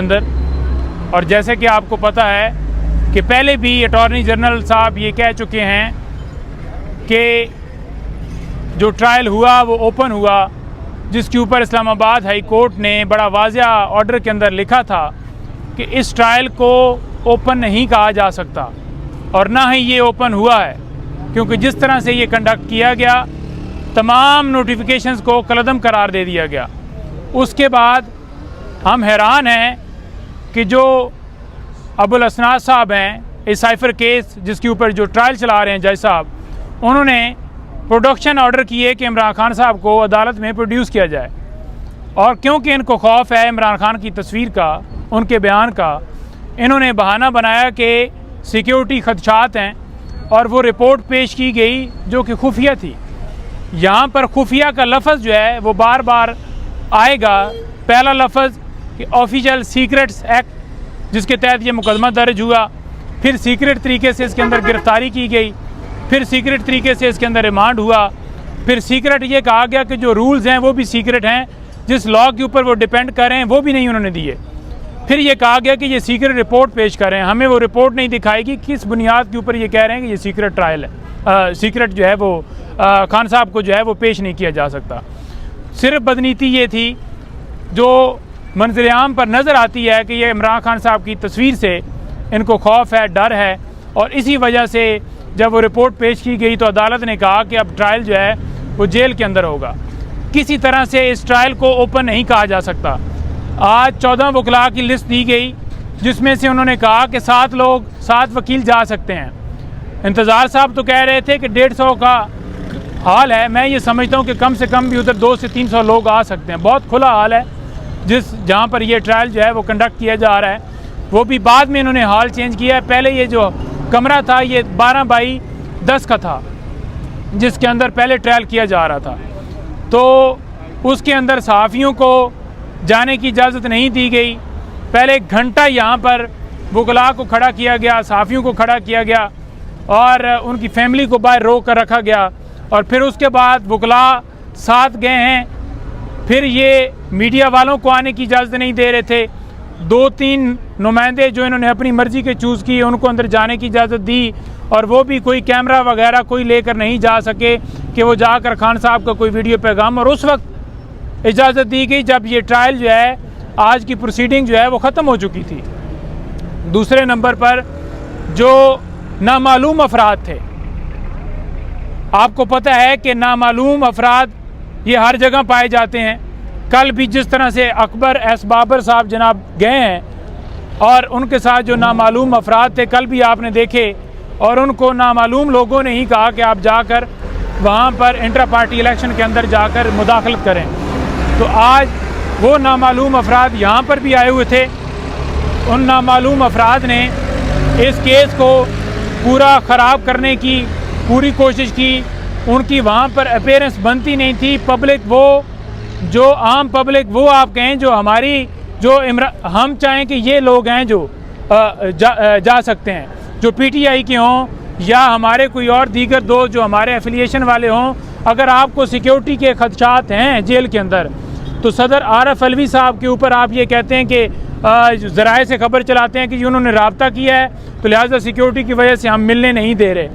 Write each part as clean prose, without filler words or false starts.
अंदर। और जैसे कि आपको पता है कि पहले भी अटॉर्नी जनरल साहब ये कह चुके हैं कि जो ट्रायल हुआ वो ओपन हुआ, जिसके ऊपर इस्लामाबाद हाई कोर्ट ने बड़ा वाज़िया ऑर्डर के अंदर लिखा था कि इस ट्रायल को ओपन नहीं कहा जा सकता, और ना ही ये ओपन हुआ है, क्योंकि जिस तरह से ये कंडक्ट किया गया तमाम नोटिफिकेशंस को कलअदम करार दे दिया गया। उसके बाद हम हैरान हैं कि जो अबुल असनाद साहब हैं, इस साइफर केस जिसके ऊपर जो ट्रायल चला रहे हैं जज साहब, उन्होंने प्रोडक्शन ऑर्डर किए कि इमरान खान साहब को अदालत में प्रोड्यूस किया जाए। और क्योंकि इनको खौफ है इमरान खान की तस्वीर का, उनके बयान का, इन्होंने बहाना बनाया कि सिक्योरिटी खदशात हैं और वो रिपोर्ट पेश की गई जो कि खुफिया थी। यहाँ पर खुफिया का लफ्ज़ जो है वो बार बार आएगा। पहला लफ्ज़ कि ऑफिशियल सीक्रेट्स एक्ट जिसके तहत ये मुकदमा दर्ज हुआ, फिर सीक्रेट तरीके से इसके अंदर गिरफ्तारी की गई, फिर सीक्रेट तरीके से इसके अंदर रिमांड हुआ, फिर सीक्रेट ये कहा गया कि जो रूल्स हैं वो भी सीक्रेट हैं, जिस लॉ के ऊपर वो डिपेंड कर रहे हैं वो भी नहीं उन्होंने दिए। फिर ये कहा गया कि ये सीक्रेट रिपोर्ट पेश कर रहे हैं, हमें वो रिपोर्ट नहीं दिखाएगी किस बुनियाद के ऊपर ये कह रहे हैं कि ये सीक्रेट ट्रायल है, सीक्रेट जो है वो खान साहब को जो है वो पेश नहीं किया जा सकता। सिर्फ बदनीति ये थी जो मंजर-ए-आम पर नज़र आती है कि ये इमरान खान साहब की तस्वीर से इनको खौफ है, डर है, और इसी वजह से जब वो रिपोर्ट पेश की गई तो अदालत ने कहा कि अब ट्रायल जो है वो जेल के अंदर होगा। किसी तरह से इस ट्रायल को ओपन नहीं कहा जा सकता। आज 14 वकला की लिस्ट दी गई, जिसमें से उन्होंने कहा कि 7 वकील जा सकते हैं। इंतज़ार साहब तो कह रहे थे कि 150 का हाल है। मैं ये समझता हूँ कि कम से कम भी उधर 200 से 300 लोग आ सकते हैं। बहुत खुला हाल है जहाँ पर ये ट्रायल जो है वो कंडक्ट किया जा रहा है। वो भी बाद में इन्होंने हाल चेंज किया है। पहले ये जो कमरा था ये 12 बाई 10 का था, जिसके अंदर पहले ट्रायल किया जा रहा था, तो उसके अंदर सहाफ़ियों को जाने की इजाज़त नहीं दी गई। पहले 1 घंटा यहाँ पर वकला को खड़ा किया गया, सहाफ़ियों को खड़ा किया गया और उनकी फैमिली को बाहर रोक कर रखा गया, और फिर उसके बाद वकला साथ गए हैं। फिर ये मीडिया वालों को आने की इजाज़त नहीं दे रहे थे। 2-3 नुमाइंदे जो इन्होंने अपनी मर्ज़ी के चूज़ किए उनको अंदर जाने की इजाज़त दी, और वो भी कोई कैमरा वगैरह कोई लेकर नहीं जा सके कि वो जाकर खान साहब का कोई वीडियो पैगाम। और उस वक्त इजाज़त दी गई जब ये ट्रायल जो है, आज की प्रोसीडिंग जो है वो ख़त्म हो चुकी थी। दूसरे नंबर पर जो नामालूम अफराद थे, आपको पता है कि नामालूम अफराद ये हर जगह पाए जाते हैं। कल भी जिस तरह से अकबर एस बाबर साहब जनाब गए हैं और उनके साथ जो नामालूम अफराद थे कल भी आपने देखे, और उनको नामालूम लोगों ने ही कहा कि आप जाकर वहाँ पर इंटर पार्टी इलेक्शन के अंदर जाकर मुदाखलत करें। तो आज वो नामालूम अफराद यहाँ पर भी आए हुए थे। उन नामालूम अफराद ने इस केस को पूरा ख़राब करने की पूरी कोशिश की। उनकी वहाँ पर अपीयरेंस बनती नहीं थी। पब्लिक वो जो आम पब्लिक वो आप कहें जो हमारी जो हम चाहें कि ये लोग हैं जो जा सकते हैं, जो PTI के हों या हमारे कोई और दीगर दो जो हमारे एफिलिएशन वाले हों। अगर आपको सिक्योरिटी के खदशात हैं जेल के अंदर, तो सदर आरफ अलवी साहब के ऊपर आप ये कहते हैं कि ज़राए से खबर चलाते हैं कि उन्होंने रब्ता किया है, तो लिहाजा सिक्योरिटी की वजह से हम मिलने नहीं दे रहे।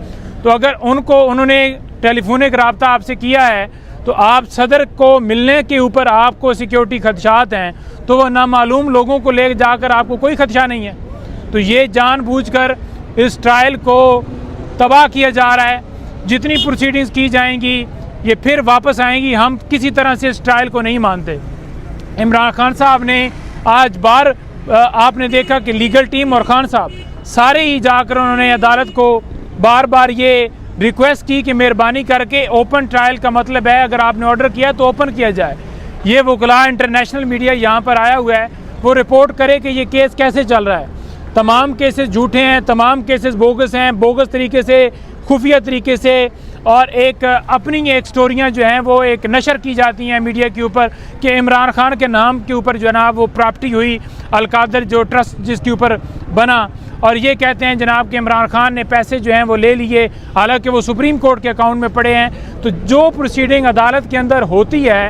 तो अगर उन्होंने टेलीफोनिक रब्ता आपसे किया है तो आप सदर को मिलने के ऊपर आपको सिक्योरिटी खदशात हैं, तो वह नामालूम लोगों को ले जाकर आपको कोई खदशा नहीं है। तो ये जानबूझकर इस ट्रायल को तबाह किया जा रहा है। जितनी प्रोसीडिंग्स की जाएंगी ये फिर वापस आएंगी। हम किसी तरह से इस ट्रायल को नहीं मानते। इमरान खान साहब ने आज बार आपने देखा कि लीगल टीम और खान साहब सारे ही जाकर उन्होंने अदालत को बार बार ये रिक्वेस्ट की कि मेहरबानी करके ओपन ट्रायल का मतलब है अगर आपने ऑर्डर किया तो ओपन किया जाए। ये वकला इंटरनेशनल मीडिया यहाँ पर आया हुआ है, वो रिपोर्ट करे कि ये केस कैसे चल रहा है। तमाम केसेस झूठे हैं, तमाम केसेस बोगस हैं, बोगस तरीके से, खुफिया तरीके से, और एक अपनी एक स्टोरियाँ जो हैं वो एक नशर की जाती हैं मीडिया के ऊपर कि इमरान खान के नाम के ऊपर जनाब वो प्रॉपर्टी हुई अलकादर जो ट्रस्ट जिसके ऊपर बना, और ये कहते हैं जनाब कि इमरान खान ने पैसे जो हैं वो ले लिए, हालांकि वो सुप्रीम कोर्ट के अकाउंट में पड़े हैं। तो जो प्रोसीडिंग अदालत के अंदर होती है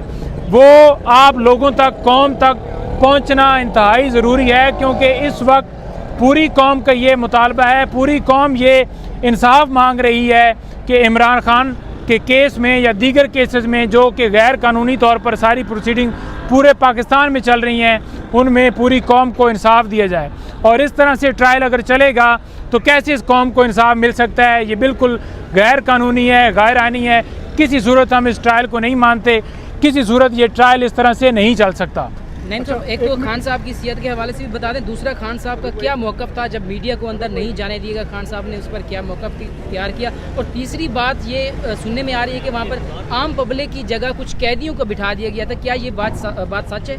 वो आप लोगों तक, कौम तक पहुंचना इंतहाई ज़रूरी है, क्योंकि इस वक्त पूरी कौम का ये मुतालबा है, पूरी कौम ये इंसाफ मांग रही है कि इमरान खान के केस में या दीगर केसेस में जो कि गैर कानूनी तौर पर सारी प्रोसीडिंग पूरे पाकिस्तान में चल रही हैं, उनमें पूरी कौम को इंसाफ दिया जाए। और इस तरह से ट्रायल अगर चलेगा तो कैसे इस कौम को इंसाफ मिल सकता है? ये बिल्कुल गैर कानूनी है, गैर आईनी है। किसी सूरत हम इस ट्रायल को नहीं मानते, किसी सूरत ये ट्रायल इस तरह से नहीं चल सकता। नहीं तो एक तो खान साहब की सियात के हवाले से भी बता दें, दूसरा खान साहब का क्या मौक़िफ़ था जब मीडिया को अंदर नहीं जाने दिएगा, खान साहब ने उस पर क्या मौक़िफ़ तैयार किया? और तीसरी बात ये सुनने में आ रही है कि वहाँ पर आम पब्लिक की जगह कुछ कैदियों को बिठा दिया गया था, क्या ये बात सच है?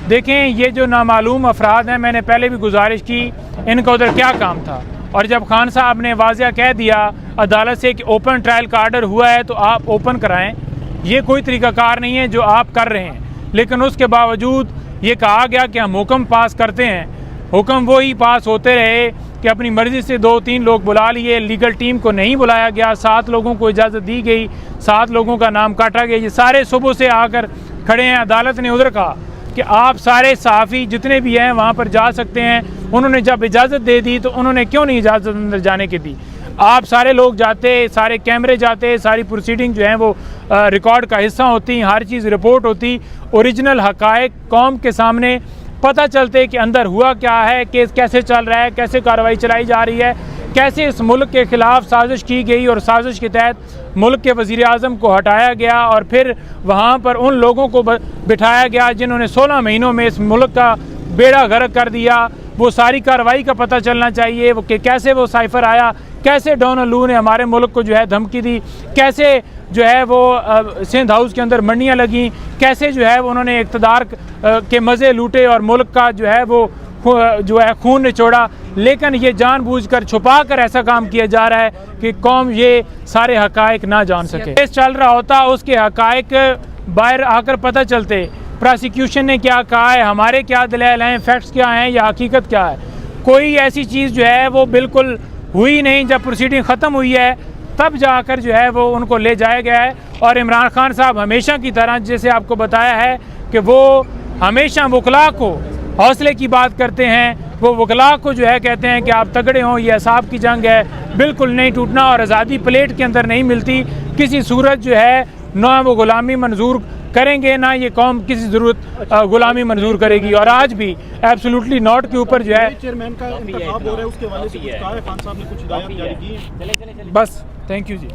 देखें, ये जो नामालूम अफराद हैं, मैंने पहले भी गुजारिश की, इनका उधर क्या काम था? और जब खान साहब ने वाज़िया कह दिया अदालत से कि ओपन ट्रायल का आर्डर हुआ है तो आप ओपन कराएं, ये कोई तरीक़ाकार नहीं है जो आप कर रहे हैं। लेकिन उसके बावजूद ये कहा गया कि हम हुक्म पास करते हैं, हुक्म वही पास होते रहे कि अपनी मर्ज़ी से 2-3 लोग बुला लिए, लीगल टीम को नहीं बुलाया गया, 7 लोगों को इजाज़त दी गई, 7 लोगों का नाम काटा गया। ये सारे सुबह से आकर खड़े हैं। अदालत ने उधर कहा कि आप सारे सहाफ़ी जितने भी हैं वहाँ पर जा सकते हैं। उन्होंने जब इजाज़त दे दी तो उन्होंने क्यों नहीं इजाज़त अंदर जाने की दी? आप सारे लोग जाते, सारे कैमरे जाते, सारी प्रोसीडिंग जो हैं वो रिकॉर्ड का हिस्सा होती, हर चीज़ रिपोर्ट होती, ओरिजिनल हक़ाइक़ कौम के सामने पता चलते कि अंदर हुआ क्या है, केस कैसे चल रहा है, कैसे कार्रवाई चलाई जा रही है, कैसे इस मुल्क के ख़िलाफ़ साजिश की गई और साजिश के तहत मुल्क के वज़ीर आज़म को हटाया गया और फिर वहाँ पर उन लोगों को बिठाया गया जिन्होंने 16 महीनों में इस मुल्क का बेड़ा गर्क कर दिया। वो सारी कार्रवाई का पता चलना चाहिए, वो कि कैसे वो साइफ़र आया, कैसे डोनाल्ड लू ने हमारे मुल्क को जो है धमकी दी, कैसे जो है वो सिंध हाउस के अंदर मंडियाँ लगीं, कैसे जो है वो उन्होंने इक़्तिदार के मज़े लूटे और मुल्क का जो है वो जो है खून निचोड़ा। लेकिन ये जानबूझकर छुपा कर ऐसा काम किया जा रहा है कि कौम ये सारे हक़ाइक़ ना जान सके। केस चल रहा होता, उसके हक़ाइक़ बाहर आकर पता चलते, प्रोसिक्यूशन ने क्या कहा है, हमारे क्या दलील हैं, फैक्ट्स क्या हैं या हकीकत क्या है। कोई ऐसी चीज़ जो है वो बिल्कुल हुई नहीं। जब प्रोसीडिंग ख़त्म हुई है तब जाकर जो है वो उनको ले जाया गया है। और इमरान खान साहब हमेशा की तरह, जैसे आपको बताया है कि वो हमेशा वकला को हौसले की बात करते हैं, वो वकला को जो है कहते हैं कि आप तगड़े हों, ये असाब की जंग है, बिल्कुल नहीं टूटना और आज़ादी प्लेट के अंदर नहीं मिलती। किसी सूरत जो है ना वो ग़ुलामी मंजूर करेंगे, ना ये कौम किसी ज़रूरत ग़ुलामी मंजूर करेगी। और आज भी एब्सोल्युटली नॉट के ऊपर जो है चेयरमैन का इंतखाब हो रहा है, उसके हवाले से कुछ कहा है खान साहब ने, कुछ हिदायत जारी की है? बस थैंक यू जी।